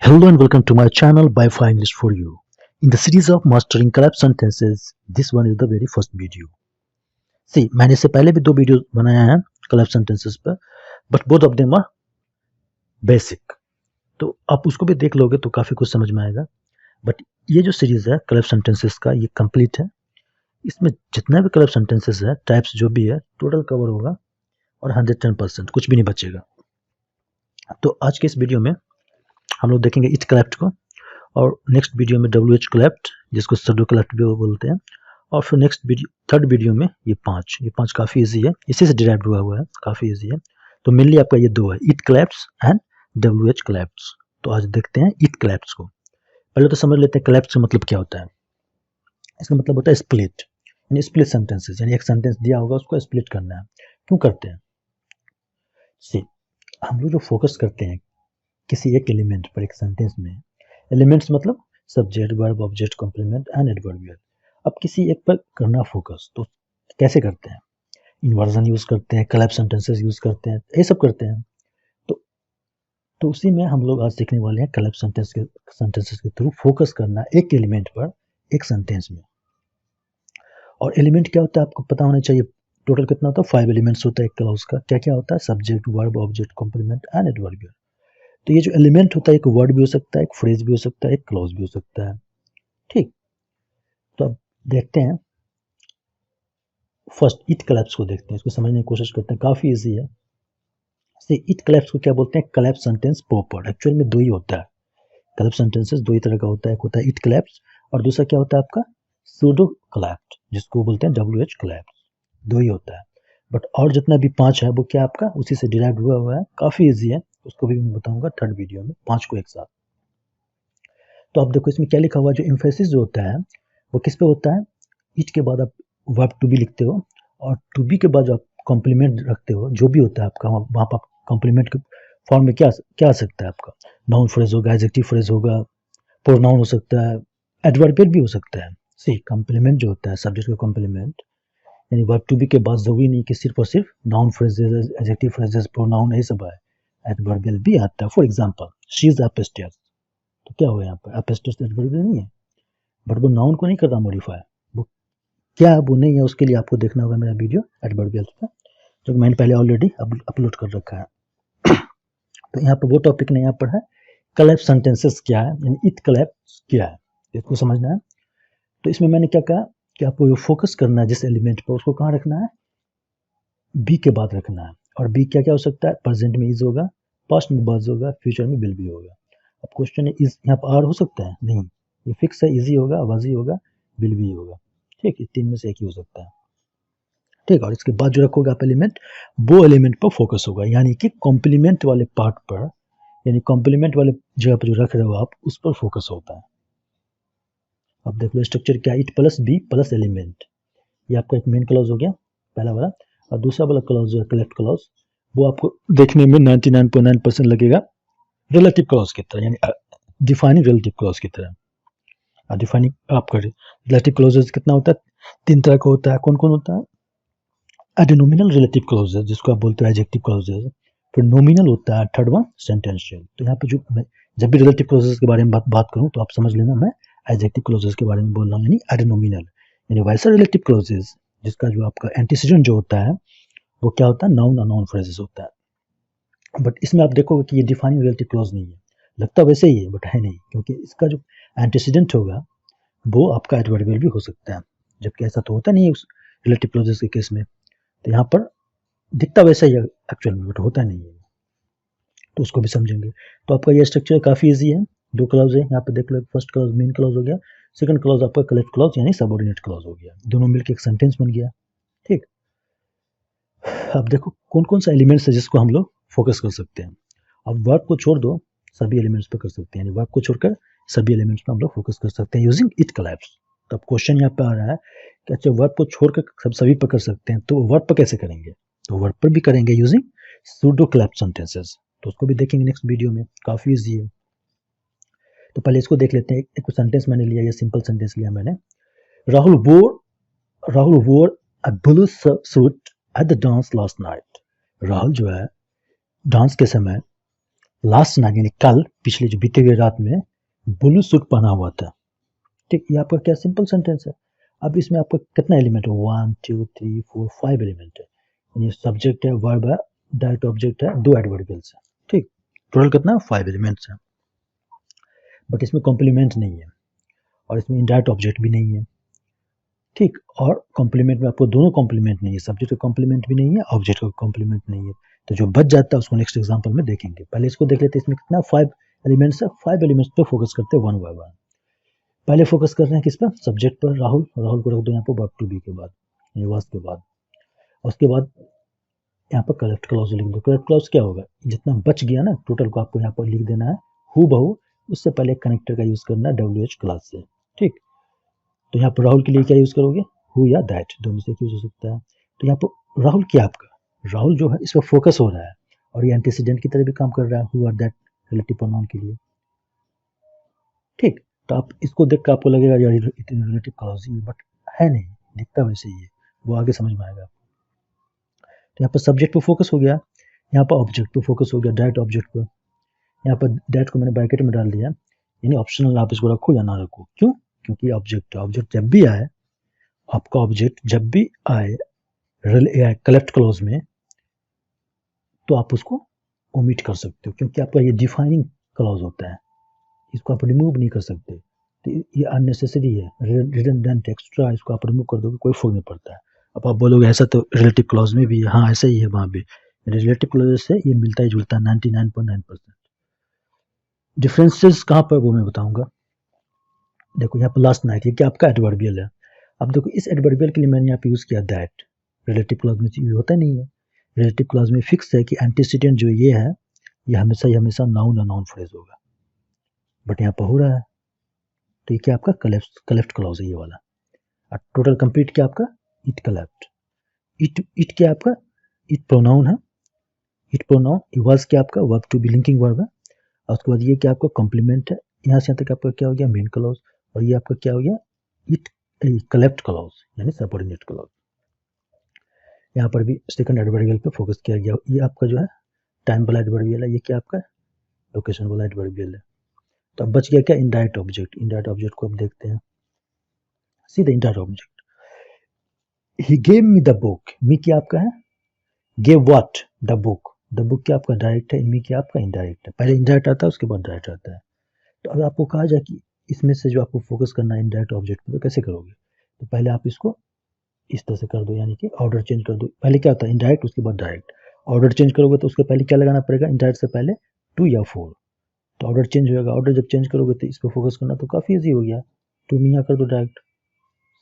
Hello and welcome to my channel by Fly English for You. In the series of mastering collapse sentences, this one is the very first video. See, मैंने इससे पहले भी 2 video बनाया है collapse sentences पर, but both of them are basic. तो आप उसको भी देख लोगे तो काफी कुछ समझ में आएगा. बट ये जो सीरीज है collapse sentences का ये कंप्लीट है. इसमें जितना भी collapse sentences है, टाइप्स जो भी है, टोटल कवर होगा और 110% कुछ भी नहीं बचेगा. तो आज के इस वीडियो में हम लोग देखेंगे इट collapsed को, और नेक्स्ट वीडियो में WH collapsed जिसको pseudo collapsed भी बोलते हैं, और फिर नेक्स्ट वीडियो थर्ड वीडियो में ये पांच काफ़ी इजी है, इसी से डिराइव हुआ है, काफ़ी इजी है. तो मेनली आपका ये 2 है, it collapsed and WH collapsed. तो आज देखते हैं इट collapsed को. पहले तो समझ लेते हैं collapsed का मतलब क्या होता है. इसका मतलब होता है स्प्लिट, यानी स्प्लिट सेंटेंसेस, यानी एक सेंटेंस दिया होगा उसको स्प्लिट करना है. क्यों करते हैं? सी, हम लोग जो फोकस करते हैं किसी एक एलिमेंट पर एक सेंटेंस में, एलिमेंट्स मतलब subject, verb, object, complement and adverbial. अब किसी एक पर करना फोकस तो कैसे करते हैं? इन्वर्जन यूज करते हैं, collapse सेंटेंसेस यूज करते हैं, ये सब करते हैं. तो उसी में हम लोग आज सीखने वाले हैं collapse सेंटेंसेस के थ्रू फोकस करना एक एलिमेंट पर एक सेंटेंस में. और एलिमेंट क्या होता है आपको पता होना चाहिए. टोटल कितना होता है? 5 एलिमेंट्स होता है एक क्लॉज का. क्या क्या होता है? Subject, verb, object, complement and adverbial. तो ये जो एलिमेंट होता है एक वर्ड भी हो सकता है, एक फ्रेज भी हो सकता है, एक क्लॉज भी हो सकता है. ठीक, तो अब देखते हैं फर्स्ट इट collapsed को देखते हैं, इसको समझने की कोशिश करते हैं, काफी इजी है. इट collapsed को क्या बोलते हैं? collapse sentence proper. एक्चुअल में 2 ही होता है. collapse सेंटेंसेस 2 ही तरह का होता है, एक होता है इट collapsed और दूसरा क्या होता है आपका pseudo collapsed, जिसको बोलते हैं WH collapsed. 2 ही होता है. बट और जितना भी 5 है वो क्या आपका उसी से डिराइव हुआ है, काफी इजी है, उसको भी मैं बताऊंगा थर्ड वीडियो में, 5 को एक साथ. तो आप देखो इसमें क्या लिखा हुआ है, जो एम्फेसिस जो होता है वो किस पे होता है? इट के बाद आप वर्ब टू बी लिखते हो, और टू बी के बाद जो आप कॉम्प्लीमेंट रखते हो, जो भी होता है आपका वहाँ पर कॉम्प्लीमेंट के फॉर्म में क्या क्या आ सकता है आपका? नाउन फ्रेज होगा, एडजेक्टिव फ्रेज होगा, प्रोनाउन हो सकता है, एडवर्बियल भी हो सकता है. सी, कॉम्प्लीमेंट जो होता है सब्जेक्ट का कॉम्प्लीमेंट, यानी वर्ब टू बी के बाद जरूरी नहीं कि सिर्फ और सिर्फ noun phrases, adjective phrases, pronoun यही सब है, एडवर्बियल भी आता है. For example, she is upstairs, तो क्या हुआ यहाँ पर? अपस्टेयर्स एडवर्बियल नहीं है, बट वो नाउन को नहीं कर रहा मॉडिफाई. वो क्या है वो नहीं है, उसके लिए आपको देखना होगा मेरा वीडियो एडवर्बियल पर, जो मैंने पहले ऑलरेडी अपलोड कर रखा है. तो यहाँ पर वो टॉपिक नहीं, यहाँ पर है collapse सेंटेंसेस क्या है, यानी इट collapsed क्या है, इसको समझना है. तो इसमें मैंने क्या कहा कि आपको जो फोकस करना है जिस एलिमेंट पर, उसको कहाँ रखना है? बी के बाद रखना है. और बी क्या क्या हो सकता है? प्रेजेंट में इज होगा, पास्ट में वाज होगा, फ्यूचर में विल भी होगा. अब क्वेश्चन है, इज यहाँ पर आर हो सकता है? नहीं, ये फिक्स है, इजी होगा, वाज ही होगा, विल भी होगा. ठीक, ये 3 में से एक ही हो सकता है. ठीक, और इसके बाद जो रखोगे आप एलिमेंट, वो एलिमेंट पर फोकस होगा, यानी कि कॉम्प्लीमेंट वाले पार्ट पर, यानी कॉम्प्लीमेंट वाले जगह पर जो रख रहे हो आप, उस पर फोकस होता है. अब देख लो स्ट्रक्चर क्या है, it plus be plus element. ये आपका एक मेन क्लॉज हो गया पहला वाला, और दूसरा वाला क्लॉज जो है कलेक्ट क्लॉज, वो आपको देखने में 99.9% लगेगा रिलेटिव क्लॉज की तरह, यानी डिफाइनिंग रिलेटिव क्लॉज की तरह. डिफाइनिंग आपका रिलेटिव क्लॉजेज कितना होता है? 3 तरह का होता है. कौन कौन होता है? एडिनोमिनल रिलेटिव क्लॉजेज, जिसको आप बोलते हो एडजेक्टिव क्लॉजेज. फिर नोमिनल होता है, थर्ड वन सेंटेंशियल. तो यहाँ पे जो मैं जब भी रिलेटिव क्लॉजेज के बारे में बात करूँ तो आप समझ लेना मैं एडजेक्टिव क्लॉजेज के बारे में बोल रहा हूँ, यानी एडिनोमिनल. यानी वैसा रिलेटिव क्लॉजेज जिसका जो आपका एंटीसीडेंट जो होता है वो क्या होता है? नाउन और नाउन फ्रेजेस होता है. बट इसमें आप देखोगे कि ये डिफाइनिंग रिलेटिव क्लॉज नहीं है, लगता वैसे ही है बट है नहीं, क्योंकि इसका जो एंटीसीडेंट होगा वो आपका एडवर्बियल भी हो सकता है, जबकि ऐसा तो होता नहीं है उस रिलेटिव क्लॉजेस के केस में. तो यहाँ पर दिखता वैसा ही है एक्चुअल में, बट होता नहीं है, तो उसको भी समझेंगे. तो आपका ये स्ट्रक्चर काफ़ी ईजी है. 2 क्लॉज है यहाँ पे, देख लो. फर्स्ट क्लॉज मेन क्लॉज हो गया, सेकंड क्लॉज आपका कलेक्ट क्लॉज यानी सबऑर्डिनेट क्लॉज हो गया, दोनों मिलकर एक सेंटेंस बन गया. ठीक, अब देखो कौन कौन सा एलिमेंट्स है जिसको हम लोग फोकस कर सकते हैं. अब वर्ब को छोड़ दो, सभी एलिमेंट्स पे कर सकते हैं, यानी वर्ब को छोड़कर सभी एलिमेंट्स पे हम लोग फोकस कर सकते हैं यूजिंग इट collapsed. तो अब क्वेश्चन यहाँ पे आ रहा है कि अच्छा वर्ब को छोड़कर सभी पर कर सकते हैं, तो वर्ब पर कैसे करेंगे? तो वर्ब पर भी करेंगे यूजिंग pseudo collapsed सेंटेंसेस. तो उसको भी देखेंगे नेक्स्ट वीडियो में, काफी ईजी है. तो पहले इसको देख लेते हैं. एक सेंटेंस मैंने लिया, ये सिंपल सेंटेंस लिया मैंने. Rahul wore a blue suit at the dance last night. Rahul जो है डांस के समय लास्ट नाइट यानी कल, पिछले जो बीते हुए रात में ब्लू सूट पहना हुआ था। ठीक, ये आपका क्या सिंपल सेंटेंस है। अब इसमें आपका कितना एलिमेंट है, 1 2 3 4 5 एलिमेंट है। यानी सब्जेक्ट है, वर्ब है, डायरेक्ट ऑब्जेक्ट है, 2 एडवर्बियल्स है। ठीक, टोटल कितना 5 एलिमेंट्स है। बट इसमें कॉम्प्लीमेंट नहीं है और इसमें इनडायरेक्ट ऑब्जेक्ट भी नहीं है। ठीक, और कॉम्प्लीमेंट में आपको दोनों कॉम्प्लीमेंट नहीं है, सब्जेक्ट का कॉम्प्लीमेंट भी नहीं है, ऑब्जेक्ट का कॉम्प्लीमेंट नहीं है। तो जो बच जाता है उसको नेक्स्ट एग्जांपल में देखेंगे। पहले इसको देख लेते हैं, इसमें कितना 5 एलिमेंट्स है। 5 एलिमेंट्स पे फोकस करते हैं वन बाय वन। पहले फोकस कर रहे हैं किस पर, सब्जेक्ट पर, राहुल। राहुल को रख दो यहाँ पर वर्ब टू बी के बाद, वाज के बाद। उसके बाद यहाँ पर करेक्ट क्लॉज लिख दो। करेक्ट क्लॉज क्या होगा, जितना बच गया ना टोटल को आपको यहाँ पर लिख देना है हु बहू। उससे पहले कनेक्टर का यूज करना है WH क्लास से। ठीक, तो यहाँ पर राहुल के लिए क्या यूज करोगे, हु या दैट, दोनों से यूज हो सकता है। तो यहाँ पर राहुल क्या आपका, राहुल जो है इस पर फोकस हो रहा है और ये एंटीसीडेंट की तरह भी काम कर रहा है, हु और दैट रिलेटिव प्रोनाउन के लिए। ठीक, तो आप इसको देख कर आपको लगेगा यार इतनी रिलेटिव क्लॉज ही, बट है नहीं, दिखता वैसे ही है, वो आगे समझ में आएगा। तो यहाँ पर सब्जेक्ट पे फोकस हो गया, यहाँ पर ऑब्जेक्ट पे फोकस हो गया, डायरेक्ट ऑब्जेक्ट पर। यहाँ पर दैट को मैंने ब्रैकेट में डाल दिया, यानी ऑप्शनल, आप इसको रखो या ना रखो। क्यों, क्योंकि ऑब्जेक्ट है, ऑब्जेक्ट जब भी आए, आपका ऑब्जेक्ट जब भी आए कलेक्ट क्लॉज में, तो आप उसको ओमिट कर सकते हो, क्योंकि आपका ये डिफाइनिंग क्लॉज होता है, इसको आप रिमूव नहीं कर सकते। तो ये अननेसेसरी है, रिडंडेंट, एक्स्ट्रा, इसको आप रिमूव कर दोगे कोई फर्क नहीं पड़ता है। अब आप बोलोगे ऐसा तो रिलेटिव क्लॉज में भी है, हाँ ऐसा ही है, वहाँ भी रिलेटिव क्लॉज से ये मिलता ही जुलता है 99.9%। डिफरेंसेस कहाँ पर वो मैं बताऊंगा। देखो यहाँ पर लास्ट नाइट, ये क्या आपका एडवर्बियल है। अब देखो इस एडवर्बियल के लिए मैंने यहाँ पे यूज किया दैट, रिलेटिव क्लॉज में यूज होता नहीं है। रिलेटिव क्लॉज में फिक्स है कि एंटीसीडेंट जो ये है, ये हमेशा नाउन या नाउन फ्रेज होगा, बट यहाँ पर हो रहा है। तो ये क्या आपका कलेफ्ट क्लॉज है ये वाला। और टोटल कंप्लीट क्या आपका, इट कलेफ्ट। इट क्या आपका, इट प्रोनाउन है, इट प्रोनाउन। वाज क्या आपका, verb to be linking verb है। और उसके बाद ये क्या आपका कॉम्प्लीमेंट है, यहाँ से यहाँ तक आपका क्या हो गया मेन क्लॉज। और ये आपका क्या हो गया, इट कलेक्ट क्लॉज यानी सबऑर्डिनेट क्लॉज। यहाँ पर भी सेकंड एडवर्बियल पे फोकस किया गया। ये आपका जो है टाइम वाला एडवर्बियल है, ये क्या आपका लोकेशन वाला एडवर्बियल है। तो अब बच गया क्या, इनडायरेक्ट ऑब्जेक्ट। इनडायरेक्ट ऑब्जेक्ट को अब देखते हैं, सीधे indirect object. He gave me the book, me क्या आपका है, gave what, the book. The book क्या आपका डायरेक्ट है, मी क्या आपका इनडायरेक्ट है। पहले इनडायरेक्ट आता है उसके बाद डायरेक्ट आता है। तो अगर आपको कहा जाए कि इसमें से जो आपको फोकस करना है इनडायरेक्ट ऑब्जेक्ट पे, तो कैसे करोगे। तो पहले आप इसको इस तरह से कर दो, यानी कि ऑर्डर चेंज कर दो। पहले क्या होता है इनडायरेक्ट, उसके बाद डायरेक्ट। ऑर्डर चेंज करोगे तो उसके पहले क्या लगाना पड़ेगा, इनडायरेक्ट से पहले 2 या 4। तो ऑर्डर चेंज होगा, ऑर्डर जब चेंज करोगे तो इस पर फोकस करना तो काफ़ी ईजी हो गया। टू मी यहाँ कर दो डायरेक्ट,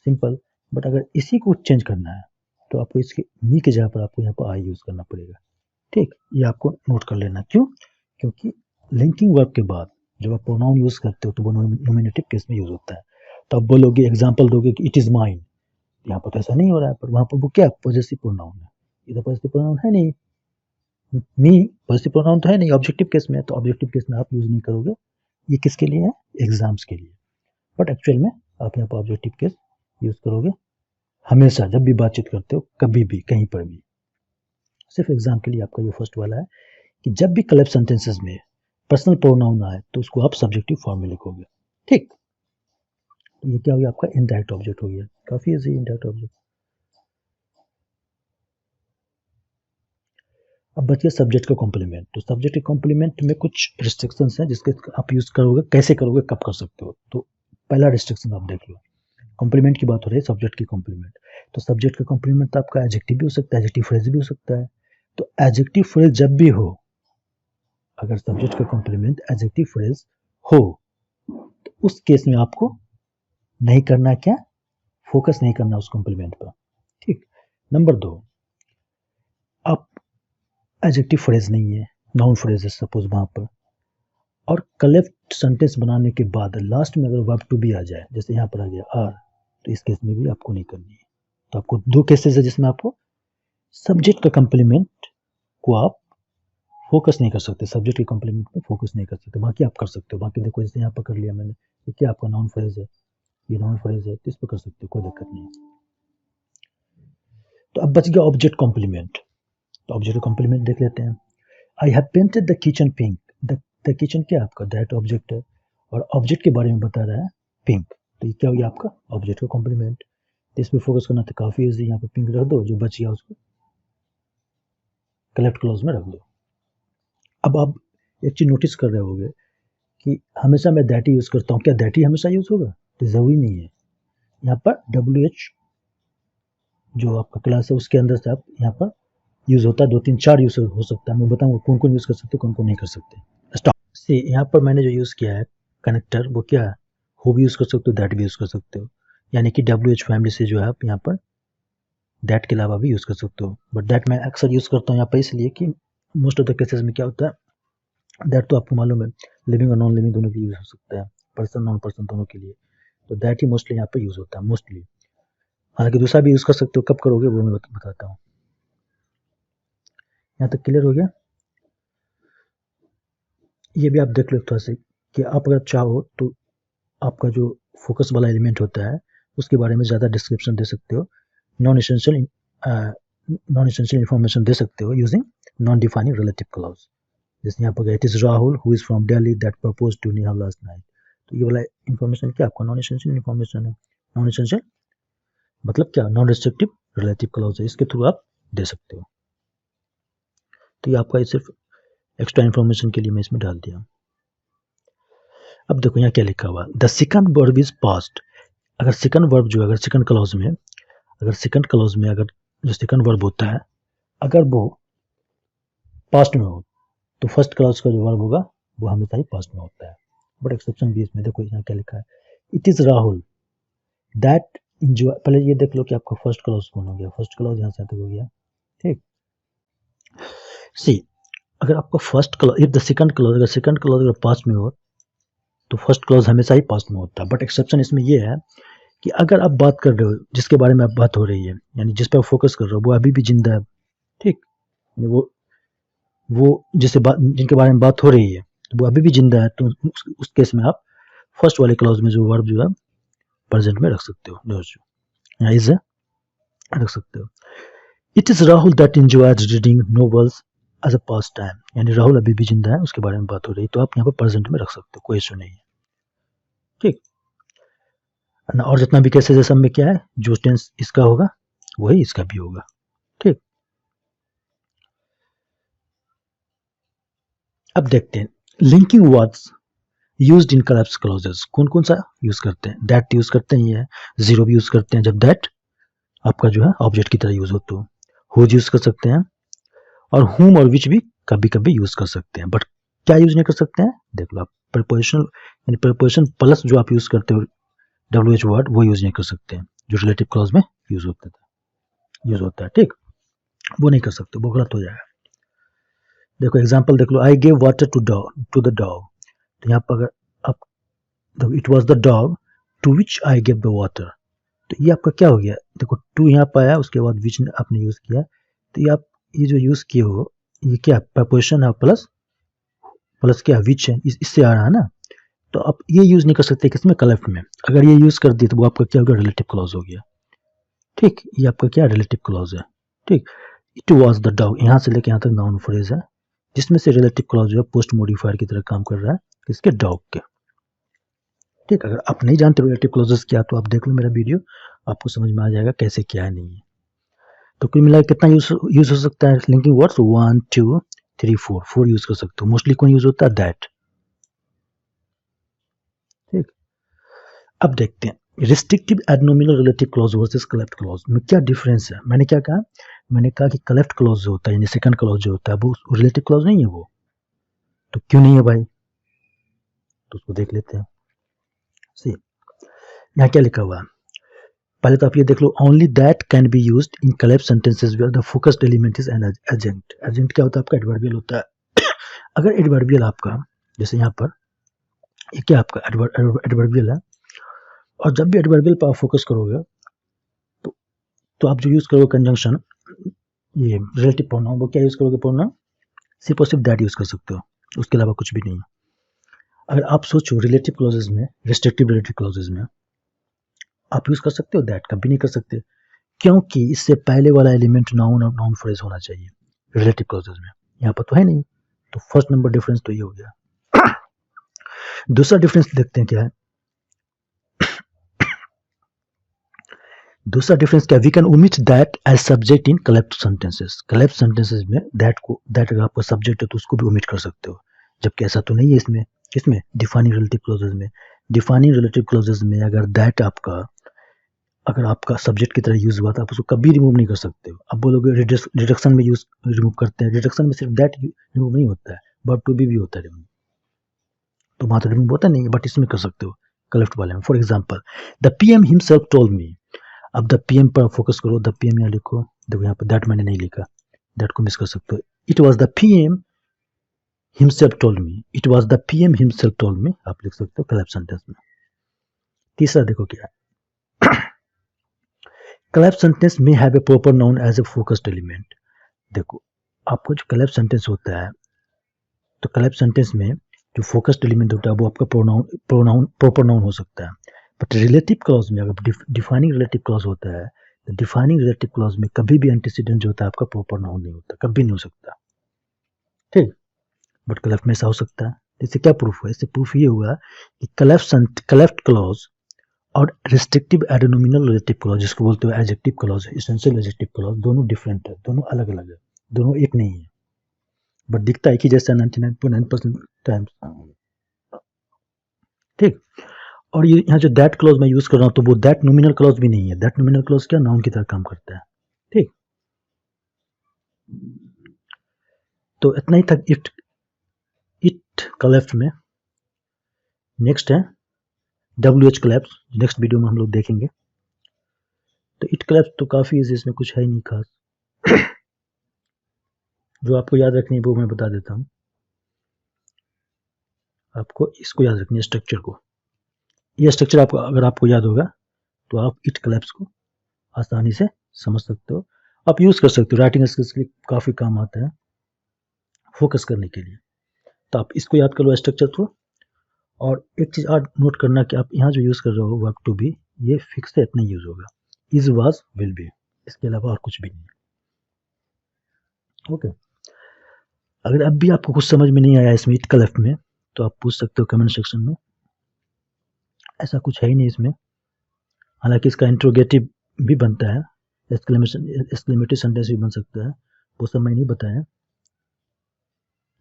सिंपल। बट अगर इसी को चेंज करना है तो आपको इसके मी के जगह पर आपको यहाँ पर आई यूज़ करना पड़ेगा। ठीक, ये आपको नोट कर लेना। क्यों, क्योंकि लिंकिंग वर्ब के बाद जब आप प्रोनाउन यूज़ करते हो तो वो नोमिनेटिव केस में यूज़ होता है। तो आप बोलोगे, एग्जाम्पल दोगे कि इट इज़ माइन, यहाँ पर तो ऐसा नहीं हो रहा है, पर वहाँ पर वो क्या पॉजेसिव प्रोनाउन है, ये तो पॉजेसिव प्रोनाउन है नहीं। मी पॉजेसिव प्रोनाउन तो है नहीं, ऑब्जेक्टिव केस में है, तो ऑब्जेक्टिव केस में आप यूज़ नहीं करोगे। ये किसके लिए है, एग्जाम्स के लिए। बट एक्चुअल में आप यहाँ पर ऑब्जेक्टिव केस यूज़ करोगे हमेशा, जब भी बातचीत करते हो, कभी भी, कहीं पर भी। सिर्फ एग्जाम के लिए आपका ये फर्स्ट वाला है कि जब भी कलेक्ट सेंटेंसेस में पर्सनल प्रोनाउन आए तो उसको आप सब्जेक्टिव फॉर्म में लिखोगे। ठीक, तो ये क्या हो गया आपका इनडायरेक्ट ऑब्जेक्ट हो गया, काफी इजी इनडायरेक्ट ऑब्जेक्ट। अब बच गया सब्जेक्ट का कॉम्प्लीमेंट। तो सब्जेक्ट के कॉम्प्लीमेंट में कुछ रिस्ट्रिक्शंस हैं जिसके आप यूज करोगे, कैसे करोगे, कब कर सकते हो। तो पहला रिस्ट्रिक्शन आप देख लो, कॉम्प्लीमेंट की बात हो रही है, सब्जेक्ट की कॉम्प्लीमेंट। तो सब्जेक्ट का कॉम्प्लीमेंट तो आपका एडजेक्टिव भी हो सकता है, एडजेक्टिव फ्रेज भी हो सकता है। तो एडजेक्टिव फ्रेज जब भी हो, अगर सब्जेक्ट का कॉम्प्लीमेंट एडजेक्टिव फ्रेज हो, तो उस केस में आपको नहीं करना क्या, फोकस नहीं करना उस कॉम्प्लीमेंट पर। ठीक, नंबर 2, आप एडजेक्टिव फ्रेज नहीं है, नाउन फ्रेज है सपोज वहां पर, और कलेक्ट सेंटेंस बनाने के बाद लास्ट में अगर वर्ब टू बी आ जाए, जैसे यहाँ पर आ गया आर, तो इस केस में भी आपको नहीं करनी है। तो आपको 2 केसेस है जिसमें आपको सब्जेक्ट का कॉम्प्लीमेंट को आप फोकस नहीं कर सकते, सब्जेक्ट के कॉम्प्लीमेंट पे फोकस नहीं कर सकते। बाकी आप कर सकते हो, बाकी देखो जैसे यहाँ पर कर लिया मैंने, ये क्या आपका नाउन फ्रेज है, ये नाउन फ्रेज है, तो इस पर कर सकते हो, कोई दिक्कत नहीं है। तो अब बच गया ऑब्जेक्ट कॉम्प्लीमेंट। तो ऑब्जेक्ट कॉम्प्लीमेंट देख लेते हैं। I have painted the kitchen pink, the the kitchen क्या है आपका दैट ऑब्जेक्ट है, और ऑब्जेक्ट के बारे में बता रहा है पिंक, तो ये क्या हो गया आपका ऑब्जेक्ट का कॉम्प्लीमेंट। तो इस पर फोकस करना तो काफ़ी ईजी, यहाँ पर पिंक रख दो, जो बच गया उसको कलेक्ट क्लॉज में रख दो। अब आप एक चीज़ नोटिस कर रहे होगे कि हमेशा मैं दैट ही यूज़ करता हूँ, क्या दैट ही हमेशा यूज़ होगा, तो ज़रूरी नहीं है। यहाँ पर WH जो आपका क्लास है उसके अंदर से आप यहाँ पर यूज़ होता है, 2 3 4 यूज़ हो सकता है। मैं बताऊँगा कौन कौन यूज़ कर सकते हो, कौन कौन नहीं कर सकते। स्टार्ट से यहाँ पर मैंने जो यूज़ किया है कनेक्टर, वो क्या है, हु भी यूज़ कर सकते हो, दैट भी यूज़ कर सकते हो, यानी कि WH फैमिली से जो है आप यहाँ पर दैट के अलावा भी यूज़ कर सकते हो। बट दैट मैं अक्सर यूज़ करता हूँ यहाँ पर इसलिए कि मोस्ट ऑफ द केसेस में क्या होता है, दैट तो आपको मालूम है लिविंग और नॉन लिविंग दोनों के लिए यूज़ हो सकता है, पर्सन नॉन पर्सन दोनों के लिए, तो दैट ही मोस्टली यहाँ पर यूज़ होता है मोस्टली। हालांकि दूसरा भी यूज़ कर सकते हो, कब करोगे वो मैं बताता हूँ। यहाँ तक क्लियर हो गया। ये भी आप देख लो थोड़ा सा कि आप अगर चाहो तो आपका जो फोकस वाला एलिमेंट होता है उसके बारे में ज़्यादा डिस्क्रिप्शन दे सकते हो, नॉन एसेंशियल इन्फॉर्मेशन दे सकते हो using non defining relative clause. जैसे यहाँ पर it is Rahul who is from Delhi that propose to Nihal last night, तो ये वाला इन्फॉर्मेशन क्या आपका नॉन एसेंशियल इन्फॉर्मेशन है। नॉन एसेंशियल मतलब क्या, नॉन रिस्ट्रिक्टिव रिलेटिव क्लॉज है, इसके थ्रू आप दे सकते हो। तो ये आपका सिर्फ एक्स्ट्रा इन्फॉर्मेशन के लिए मैं इसमें डाल दिया। अब देखो यहाँ क्या लिखा हुआ, the second verb is past. अगर सेकंड वर्ब जो अगर सेकंड क्लॉज में अगर जो सेकंड वर्ब होता है अगर वो पास्ट में हो तो फर्स्ट क्लॉज का जो वर्ब होगा वो हमेशा ही पास्ट में होता है। बट एक्सेप्शन भी इसमें, देखो यहाँ क्या लिखा है, it is Rahul that enjoy. पहले ये देख लो कि आपका फर्स्ट क्लॉज कौन हो गया, फर्स्ट क्लॉज यहाँ से तक हो गया, ठीक। सी अगर आपका first clause if the second clause अगर पास्ट में हो तो फर्स्ट क्लॉज हमेशा ही पास्ट में होता है। बट एक्सेप्शन इसमें ये है कि अगर आप बात कर रहे हो जिसके बारे में आप बात हो रही है, यानी जिस पर आप फोकस कर रहे हो वो अभी भी जिंदा है, ठीक, वो जिनके बारे में बात हो रही है वो अभी भी जिंदा है, तो उस केस में आप फर्स्ट वाले क्लॉज में जो वर्ब जो है प्रेजेंट में रख सकते हो, यहाँ इज रख सकते हो। It is Rahul that enjoys reading novels as a pastime, यानी राहुल अभी भी जिंदा है उसके बारे में बात हो रही है, तो आप यहाँ पर प्रेजेंट में रख सकते हो, कोई इशू नहीं है, ठीक। और जितना भी केसेस है सब में क्या है, जो टेंस इसका होगा वही इसका भी होगा, ठीक। अब देखते हैं linking words used in collapse clauses, कौन कौन सा यूज करते हैं, दैट यूज करते हैं, ये जीरो भी यूज करते हैं जब दैट आपका जो है ऑब्जेक्ट की तरह यूज हो, तो हुज यूज कर सकते हैं, और हुम और विच भी कभी कभी यूज कर सकते हैं। बट क्या यूज नहीं कर सकते हैं, देख लो आप, प्रीपोजिशन यानी प्रीपोजिशन प्लस जो आप यूज करते हो WH वर्ड वो यूज नहीं कर सकते हैं, जो रिलेटिव क्लॉज में यूज होता है, ठीक, वो नहीं कर सकते, वो गलत हो जाएगा। देखो एग्जाम्पल देख लो, I gave water to the dog, तो यहाँ पर अगर आप it was the dog to which I gave the water, तो ये आपका क्या हो गया, देखो टू यहाँ पर आया उसके बाद विच आपने यूज किया, तो ये आप ये जो यूज किए हो ये क्या प्रपोजिशन है प्लस क्या विच है, इससे आ रहा है ना, तो आप ये यूज नहीं कर सकते किसमें, कलेक्ट में। अगर ये यूज कर दिए तो वो आपका क्या होगा, रिलेटिव क्लॉज हो गया, ठीक, ये आपका क्या रिलेटिव क्लॉज है, ठीक। इट वॉज द डॉग यहाँ से लेके यहाँ तक नाउन फ्रेज है जिसमें से रिलेटिव क्लॉज जो है पोस्ट मॉडिफायर की तरह काम कर रहा है किसके, डॉग के, ठीक। अगर आप नहीं जानते रिलेटिव क्लॉजेस क्या तो आप देख लो मेरा वीडियो, आपको समझ में आ जाएगा कैसे क्या है नहीं है। तो कुल मिला कितना यूज हो सकता है लिंकिंग वर्ड्स, 1 2 3 4 यूज कर सकते हो। मोस्टली कौन यूज होता है, दैट, ठीक। अब देखते हैं restrictive adnominal relative clause versus cleft clause में क्या डिफरेंस है। मैंने क्या कहा, मैंने कहा कि कलेप्ट क्लॉज जो होता है यानी सेकंड क्लॉज जो होता है वो रिलेटिव क्लॉज नहीं है, वो तो क्यों नहीं है भाई, तो उसको देख लेते हैं। सी यहाँ क्या लिखा हुआ है, पहले तो आप ये देख लो, only that can be used in cleft sentences where the focused element is an adjunct. Adjunct क्या होता है, आपका एडवर्बियल होता है। अगर एडवर्बियल आपका, जैसे यहाँ पर ये क्या आपका एडवर्बियल है, और जब भी एडवर्बियल पर आप फोकस करोगे तो आप जो यूज करोगे कंजंक्शन, ये रिलेटिव प्रोनाउन, वो क्या यूज करोगे, प्रोनाउन सिर्फ और सिर्फ दैट यूज कर सकते हो, उसके अलावा कुछ भी नहीं है। अगर आप सोचो रिलेटिव क्लॉजेज में, रिस्ट्रिक्टिव रिलेटिव क्लॉजेज में आप यूज कर सकते हो दैट, कभी नहीं कर सकते, क्योंकि इससे पहले वाला एलिमेंट नाउन और नाउन फ्रेज होना चाहिए रिलेटिव क्लॉजेज में, यहाँ पर तो है नहीं, तो फर्स्ट नंबर डिफरेंस तो ये हो गया। दूसरा डिफरेंस देखते हैं क्या है। दूसरा डिफरेंस क्या, we can omit that as subject in cleft sentences. Cleft sentences में दैट अगर आपका सब्जेक्ट है तो उसको भी ओमिट कर सकते हो, जबकि ऐसा तो नहीं है इसमें। किसमें? डिफाइनिंग रिलेटिव क्लॉजेज में। डिफाइनिंग रिलेटिव क्लॉजेज में अगर दैट अगर आपका सब्जेक्ट की तरह यूज हुआ था, आप उसको कभी रिमूव नहीं कर सकते हो। अब बोलोगे रिडक्शन में रिमूव करते हैं, रिडक्शन में सिर्फ दैट रिमूव नहीं होता है, बट टू भी होता है रिमूव, तो वहां तो रिमूव होता नहीं है, बट इसमें कर सकते हो कलेक्ट वाले में। For example, the PM himself told me. अब द पीएम पर फोकस करो, द पीएम यहाँ लिखो, देखो यहाँ पर दैट मैंने नहीं लिखा, दैट को मिस कर सकते हो। It was the PM himself told me, it was the PM himself told me, आप लिख सकते हो कलेक्ट सेंटेंस में। तीसरा देखो क्या है, collapse sentence may have a proper noun as a focused element। देखो आपको जो collapse sentence होता है, तो collapse sentence में जो focused element होता है वो आपका proper noun हो सकता है। बट relative clause में अगर defining relative clause होता है, तो defining relative clause में कभी भी antecedent जो होता है आपका proper noun नहीं होता, कभी नहीं हो सकता, ठीक। बट collapse में ऐसा हो सकता है। इससे क्या प्रूफ हुआ? इससे प्रूफ ये हुआ कि collapse clause और रिस्ट्रिक्टिव एडोनोमिनल रिलेटिव क्लॉज, जिसको बोलते हो adjective clause, essential adjective clause, दोनों डिफरेंट है, दोनों अलग अलग है, दोनों एक नहीं है, बट दिखता है कि जैसा 99.9% टाइम्स, ठीक। और ये यहाँ जो दैट क्लॉज मैं यूज कर रहा हूँ, तो वो दैट नोमिनल क्लॉज भी नहीं है। दैट नोमिनल क्लॉज क्या, नाउन की तरह काम करता है, ठीक। तो इतना ही था इट कलेप्स में। नेक्स्ट है WH कलेप्स, नेक्स्ट वीडियो में हम लोग देखेंगे। तो इट कलेप्स तो काफी इजी, इसमें कुछ है ही नहीं खास। जो आपको याद रखनी है वो मैं बता देता हूँ। आपको इसको याद रखनी है, स्ट्रक्चर को। ये स्ट्रक्चर अगर आपको याद होगा तो आप इट कलेप्स को आसानी से समझ सकते हो, आप यूज कर सकते हो, राइटिंग स्किल्स के लिए काफी काम आता है, फोकस करने के लिए। तो आप इसको याद कर लो स्ट्रक्चर को। और एक चीज और नोट करना कि आप यहाँ जो यूज कर रहे हो वर्ब टू बी, ये फिक्स है, इतना यूज होगा, इज वाज विल बी, इसके अलावा और कुछ भी नहीं है, ओके। अगर अब भी आपको कुछ समझ में नहीं आया इसमें इट कलेप्स में, तो आप पूछ सकते हो कमेंट सेक्शन में। ऐसा कुछ है ही नहीं इसमें, हालांकि इसका इंट्रोगेटिव भी बनता है, एक्सक्लेमेटरी सेंटेंस भी बन सकता है, वो सब मैं नहीं बताया,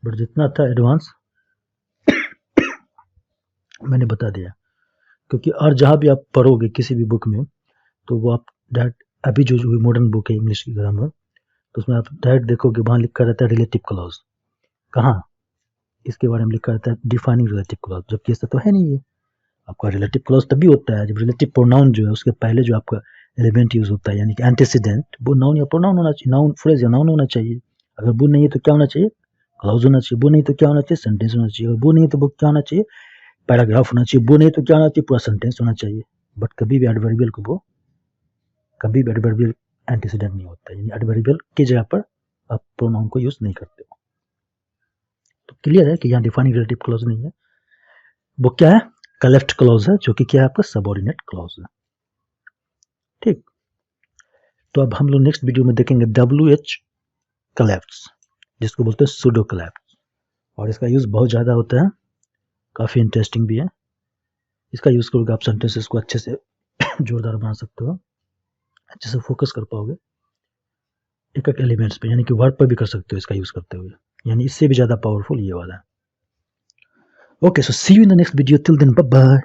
बट जितना था एडवांस मैंने बता दिया। क्योंकि और जहाँ भी आप पढ़ोगे किसी भी बुक में, तो वो आप डायरेक्ट, अभी जो मॉडर्न बुक है इंग्लिश की ग्रामर, तो उसमें आप डायरेक्ट देखोगे वहाँ लिखा रहता है रिलेटिव क्लॉज। कहाँ? इसके बारे में लिखा रहता है डिफाइनिंग रिलेटिव क्लॉज, जबकि ऐसा तो है नहीं है। आपका रिलेटिव क्लॉज तभी होता है जब रिलेटिव प्रोनाउन जो है उसके पहले जो आपका एलिमेंट यूज होता है, यानी कि एंटीसीडेंट, वो नाउन या प्रोनाउन होना चाहिए, नाउन फ्रेज या नाउन होना चाहिए। अगर वो नहीं है तो क्या होना चाहिए? क्लॉज होना चाहिए। वो नहीं तो क्या होना चाहिए? सेंटेंस होना चाहिए। अगर वो नहीं है तो वो क्या होना चाहिए? पैराग्राफ होना चाहिए। वो नहीं तो क्या होना चाहिए? पूरा सेंटेंस होना चाहिए। बट कभी भी एडवर्बियल को वो कभी भी एडवर्बियल एंटीसीडेंट नहीं होता, यानी एडवर्बियल की जगह पर आप प्रोनाउन को यूज नहीं करते हो। तो क्लियर है कि यहाँ डिफाइनिंग रिलेटिव क्लॉज नहीं है, वो क्या है? कलेप्ट क्लॉज है, जो कि क्या है आपका सबऑर्डिनेट क्लॉज है, ठीक। तो अब हम लोग नेक्स्ट वीडियो में देखेंगे WH कलेप्स, जिसको बोलते हैं सूडो कलेप्स, और इसका यूज बहुत ज्यादा होता है, काफी इंटरेस्टिंग भी है। इसका यूज करोगे आप सेंटेंसेस को अच्छे से जोरदार बना सकते हो, अच्छे से फोकस कर पाओगे एक एक एलिमेंट्स पे, यानी कि वर्ड पर भी कर सकते हो इसका यूज करते हुए, यानी इससे भी ज्यादा पावरफुल ये वाला है। Okay, so see you in the next video, till then bye bye.